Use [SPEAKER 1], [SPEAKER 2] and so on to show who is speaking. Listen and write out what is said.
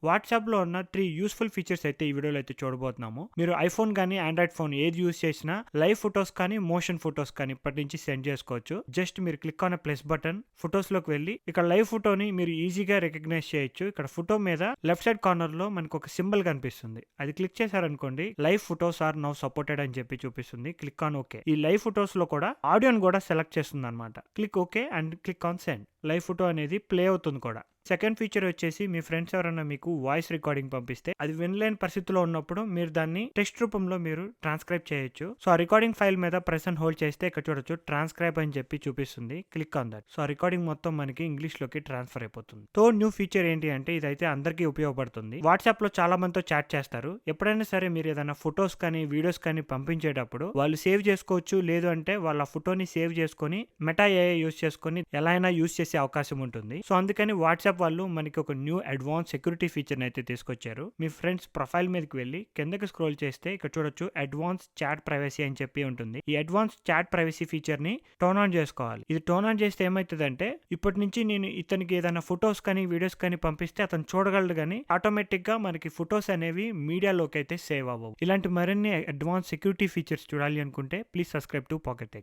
[SPEAKER 1] వాట్సాప్‌లో ఉన్న 3 useful features అయితే ఈ వీడియోలో అయితే చూడబోతున్నాము. మీరు ఐఫోన్ గానీ, ఆండ్రాయిడ్ ఫోన్ ఏది యూజ్ చేసినా లైవ్ ఫోటోస్ కానీ, మోషన్ ఫోటోస్ కానీ ఇప్పటి నుంచి సెండ్ చేసుకోవచ్చు. జస్ట్ మీరు click on a plus button ఫోటోస్‌లోకి వెళ్లి ఇక్కడ లైవ్ ఫోటోని మీరు ఈజీగా రికగ్నైజ్ చేయొచ్చు. ఇక్కడ ఫోటో మీద లెఫ్ట్ సైడ్ కార్నర్‌లో మనకు ఒక సింబల్ కనిపిస్తుంది. అది క్లిక్ చేశారనుకోండి live photos are now supported అని చెప్పి చూపిస్తుంది. Click on okay. ఈ లైవ్ ఫోటోస్‌లో కూడా ఆడియోని కూడా సెలెక్ట్ చేస్తుందన్నమాట. Click okay and click on send. Live photo అనేది ప్లే అవుతుంది కూడా. సెకండ్ ఫీచర్ వచ్చేసి మీ ఫ్రెండ్స్ ఎవరైనా మీకు వాయిస్ రికార్డింగ్ పంపిస్తే అది వినలేని పరిస్థితిలో ఉన్నప్పుడు మీరు దాన్ని టెక్స్ట్ రూపంలో మీరు ట్రాన్స్క్రైబ్ చేయొచ్చు. సో ఆ రికార్డింగ్ ఫైల్ మీద ప్రెస్ అండ్ హోల్డ్ చేస్తే ఇక్కడ చూడొచ్చు ట్రాన్స్క్రైబ్ అని చెప్పి చూపిస్తుంది. Click on that. సో ఆ రికార్డింగ్ మొత్తం మనకి ఇంగ్లీష్ లోకి ట్రాన్స్ఫర్ అయిపోతుంది. థర్డ్ న్యూ ఫీచర్ ఏంటి అంటే ఇదైతే అందరికీ ఉపయోగపడుతుంది. వాట్సాప్ లో చాలా మందితో చాట్ చేస్తారు. ఎప్పుడైనా సరే మీరు ఏదైనా ఫొటోస్ కానీ వీడియోస్ కానీ పంపించేటప్పుడు వాళ్ళు సేవ్ చేసుకోవచ్చు. లేదు అంటే వాళ్ళ ఫోటోని సేవ్ చేసుకొని మెటా ఏఐ యూస్ చేసుకొని ఎలా అయినా యూస్ చేసే అవకాశం ఉంటుంది. సో అందుకని వాట్సాప్ వాళ్ళు మనకి ఒక న్యూ అడ్వాన్స్ సెక్యూరిటీ ఫీచర్ అయితే తీసుకొచ్చారు. మీ ఫ్రెండ్స్ ప్రొఫైల్ మీదకి వెళ్ళి కిందకి స్క్రోల్ చేస్తే ఇక్కడ చూడొచ్చు అడ్వాన్స్ చాట్ ప్రైవసీ అని చెప్పి ఉంటుంది. ఈ అడ్వాన్స్ చాట్ ప్రైవసీ ఫీచర్ ని టర్న్ ఆన్ చేసుకోవాలి. ఇది టర్న్ ఆన్ చేస్తే ఏమవుతుందంటే ఇప్పటి నుంచి నేను ఇతనికి ఏదైనా ఫొటోస్ కానీ వీడియోస్ కానీ పంపిస్తే అతను చూడగలడు కానీ ఆటోమేటిక్ గా మనకి ఫొటోస్ అనేవి మీడియాలోకి అయితే సేవ్ అవ్వవు. ఇలాంటి మరిన్ని అడ్వాన్స్ సెక్యూరిటీ ఫీచర్స్ చూడాలి అనుకుంటే please subscribe to pocket tech.